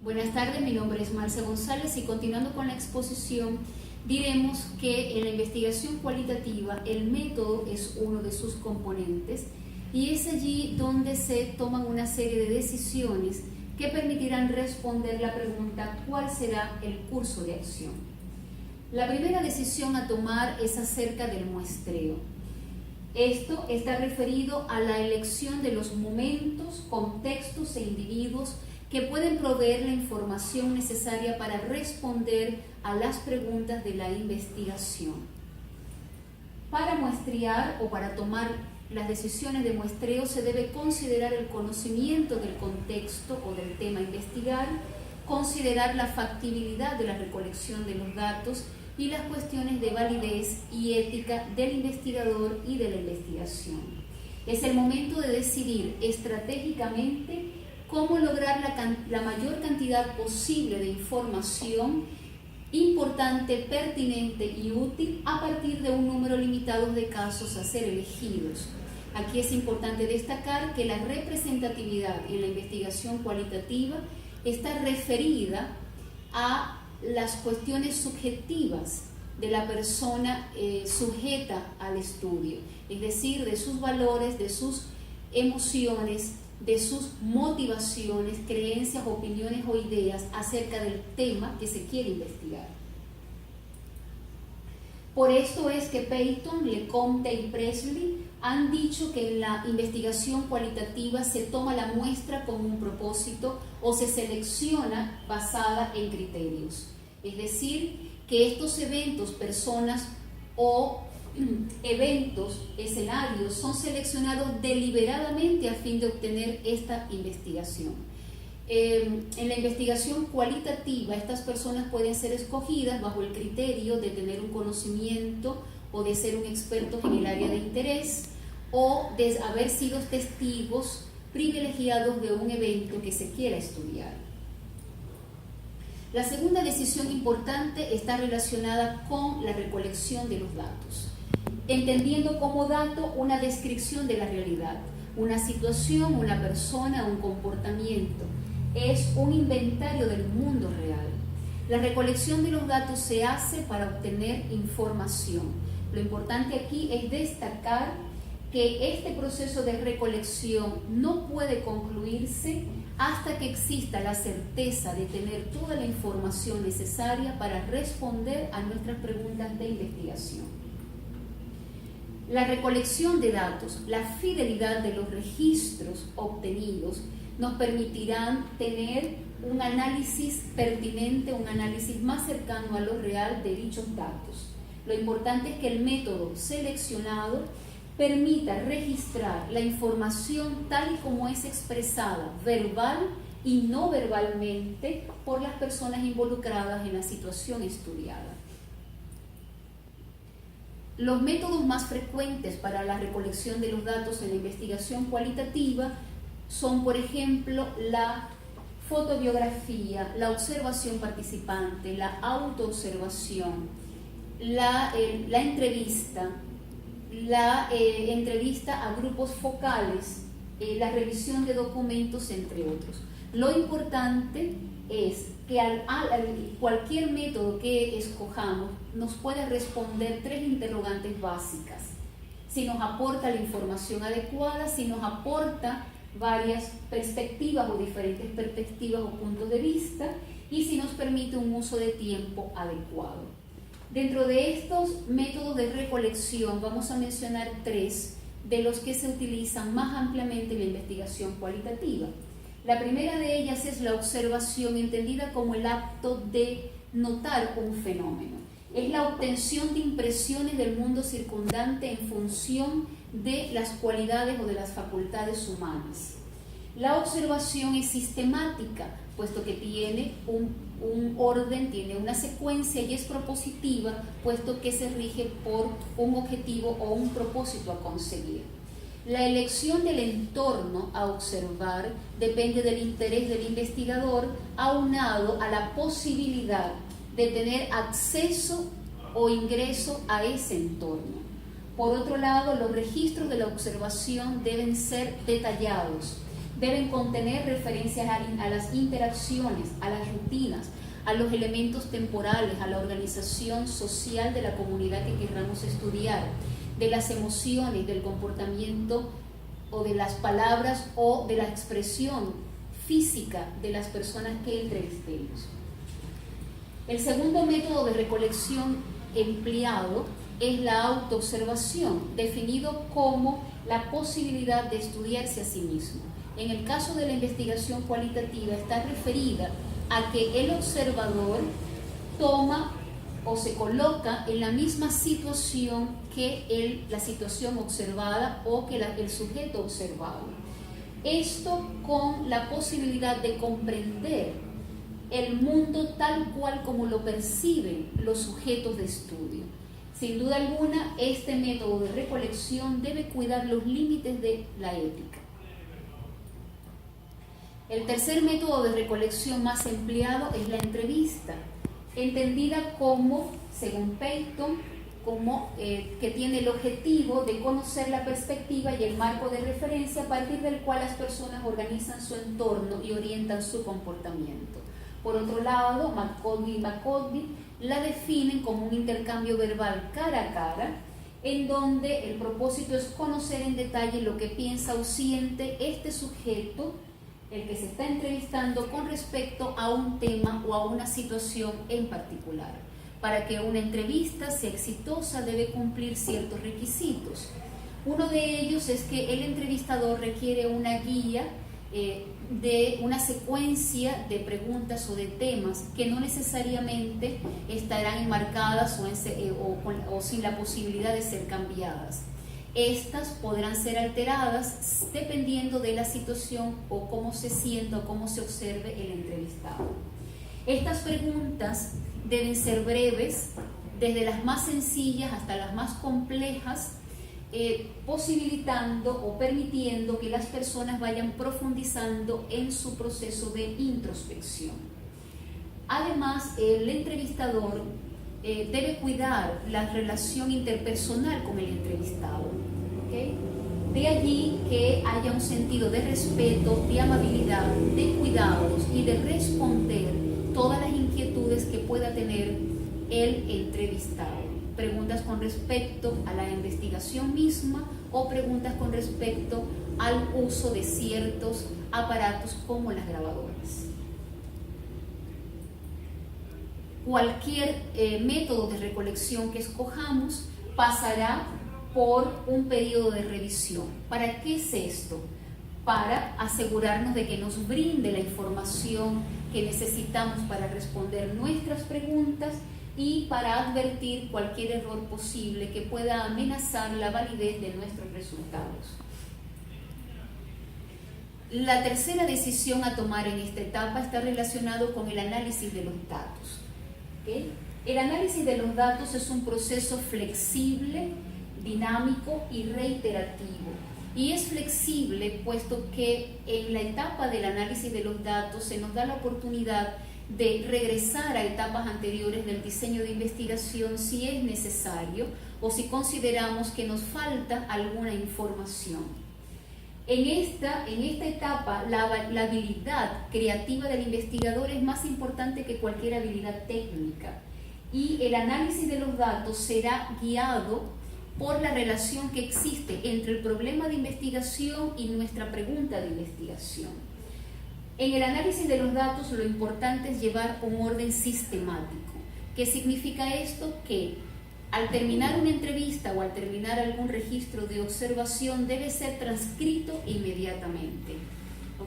Buenas tardes, mi nombre es Marcia González y continuando con la exposición, diremos que en la investigación cualitativa el método es uno de sus componentes y es allí donde se toman una serie de decisiones que permitirán responder la pregunta ¿cuál será el curso de acción? La primera decisión a tomar es acerca del muestreo. Esto está referido a la elección de los momentos, contextos e individuos que pueden proveer la información necesaria para responder a las preguntas de la investigación. Para muestrear o para tomar las decisiones de muestreo se debe considerar el conocimiento del contexto o del tema a investigar, considerar la factibilidad de la recolección de los datos y las cuestiones de validez y ética del investigador y de la investigación. Es el momento de decidir estratégicamente cómo lograr la mayor cantidad posible de información importante, pertinente y útil a partir de un número limitado de casos a ser elegidos. Aquí es importante destacar que la representatividad en la investigación cualitativa está referida a las cuestiones subjetivas de la persona sujeta al estudio, es decir, de sus valores, de sus emociones, de sus motivaciones, creencias, opiniones o ideas acerca del tema que se quiere investigar. Por esto es que Peyton, LeCompte y Presley han dicho que en la investigación cualitativa se toma la muestra con un propósito o se selecciona basada en criterios. Es decir, que estos eventos, personas o eventos, escenarios, son seleccionados deliberadamente a fin de obtener esta investigación. En la investigación cualitativa, estas personas pueden ser escogidas bajo el criterio de tener un conocimiento o de ser un experto en el área de interés o de haber sido testigos privilegiados de un evento que se quiera estudiar. La segunda decisión importante está relacionada con la recolección de los datos, entendiendo como dato una descripción de la realidad, una situación, una persona, un comportamiento. Es un inventario del mundo real. La recolección de los datos se hace para obtener información. Lo importante aquí es destacar que este proceso de recolección no puede concluirse hasta que exista la certeza de tener toda la información necesaria para responder a nuestras preguntas de investigación. La recolección de datos, la fidelidad de los registros obtenidos nos permitirán tener un análisis pertinente, un análisis más cercano a lo real de dichos datos. Lo importante es que el método seleccionado permita registrar la información tal y como es expresada verbal y no verbalmente por las personas involucradas en la situación estudiada. Los métodos más frecuentes para la recolección de los datos en la investigación cualitativa son, por ejemplo, la fotobiografía, la observación participante, la autoobservación, la entrevista, la entrevista a grupos focales, la revisión de documentos, entre otros. Lo importante es que cualquier método que escojamos nos puede responder tres interrogantes básicas. Si nos aporta la información adecuada, si nos aporta varias perspectivas o diferentes perspectivas o puntos de vista y si nos permite un uso de tiempo adecuado. Dentro de estos métodos de recolección vamos a mencionar tres de los que se utilizan más ampliamente en la investigación cualitativa. La primera de ellas es la observación, entendida como el acto de notar un fenómeno. Es la obtención de impresiones del mundo circundante en función de las cualidades o de las facultades humanas. La observación es sistemática, puesto que tiene un orden, tiene una secuencia y es propositiva, puesto que se rige por un objetivo o un propósito a conseguir. La elección del entorno a observar depende del interés del investigador, aunado a la posibilidad de tener acceso o ingreso a ese entorno. Por otro lado, los registros de la observación deben ser detallados, deben contener referencias a las interacciones, a las rutinas, a los elementos temporales, a la organización social de la comunidad que querramos estudiar, de las emociones, del comportamiento o de las palabras o de la expresión física de las personas que entrevistemos. El segundo método de recolección empleado es la autoobservación, definido como la posibilidad de estudiarse a sí mismo. En el caso de la investigación cualitativa está referida a que el observador toma o se coloca en la misma situación que la situación observada o que el sujeto observado. Esto con la posibilidad de comprender el mundo tal cual como lo perciben los sujetos de estudio. Sin duda alguna, este método de recolección debe cuidar los límites de la ética. El tercer método de recolección más empleado es la entrevista, entendida como, según Peyton, que tiene el objetivo de conocer la perspectiva y el marco de referencia a partir del cual las personas organizan su entorno y orientan su comportamiento. Por otro lado, McConaughey y McConaughey la definen como un intercambio verbal cara a cara, en donde el propósito es conocer en detalle lo que piensa o siente este sujeto, el que se está entrevistando, con respecto a un tema o a una situación en particular. Para que una entrevista sea exitosa debe cumplir ciertos requisitos. Uno de ellos es que el entrevistador requiere una guía de una secuencia de preguntas o de temas que no necesariamente estarán enmarcadas o sin la posibilidad de ser cambiadas. Estas podrán ser alteradas dependiendo de la situación o cómo se sienta o cómo se observe el entrevistado. Estas preguntas deben ser breves, desde las más sencillas hasta las más complejas, posibilitando o permitiendo que las personas vayan profundizando en su proceso de introspección. Además, el entrevistador debe cuidar la relación interpersonal con el entrevistado. ¿Okay? De allí que haya un sentido de respeto, de amabilidad, de cuidados y de responder todas las inquietudes que pueda tener el entrevistado. Preguntas con respecto a la investigación misma o preguntas con respecto al uso de ciertos aparatos como las grabadoras. Cualquier método de recolección que escojamos pasará por un periodo de revisión. ¿Para qué es esto? Para asegurarnos de que nos brinde la información que necesitamos para responder nuestras preguntas y para advertir cualquier error posible que pueda amenazar la validez de nuestros resultados. La tercera decisión a tomar en esta etapa está relacionado con el análisis de los datos. ¿Okay? El análisis de los datos es un proceso flexible, dinámico y reiterativo. Y es flexible puesto que en la etapa del análisis de los datos se nos da la oportunidad de regresar a etapas anteriores del diseño de investigación si es necesario o si consideramos que nos falta alguna información. En esta etapa, la habilidad creativa del investigador es más importante que cualquier habilidad técnica, y el análisis de los datos será guiado por la relación que existe entre el problema de investigación y nuestra pregunta de investigación. En el análisis de los datos lo importante es llevar un orden sistemático. ¿Qué significa esto? Que al terminar una entrevista o al terminar algún registro de observación debe ser transcrito inmediatamente.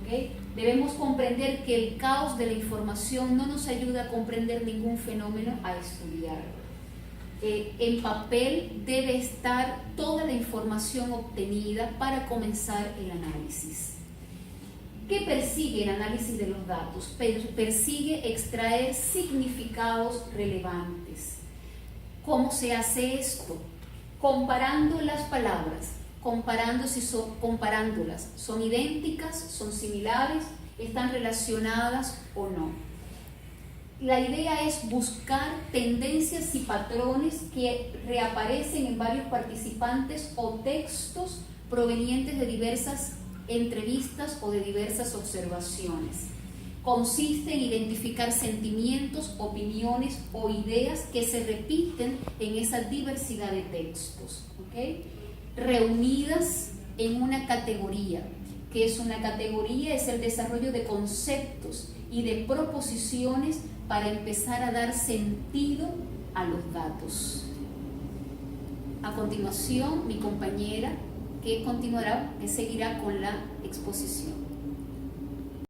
¿Okay? Debemos comprender que el caos de la información no nos ayuda a comprender ningún fenómeno a estudiar. En papel debe estar toda la información obtenida para comenzar el análisis. ¿Qué persigue el análisis de los datos? Persigue extraer significados relevantes. ¿Cómo se hace esto? Comparando las palabras, comparándolas. ¿Son idénticas? ¿Son similares? ¿Están relacionadas o no? La idea es buscar tendencias y patrones que reaparecen en varios participantes o textos provenientes de diversas entrevistas o de diversas observaciones. Consiste en identificar sentimientos, opiniones o ideas que se repiten en esa diversidad de textos, ¿okay? Reunidas en una categoría. ¿Qué es una categoría? Es el desarrollo de conceptos y de proposiciones para empezar a dar sentido a los datos. A continuación, mi compañera que seguirá con la exposición.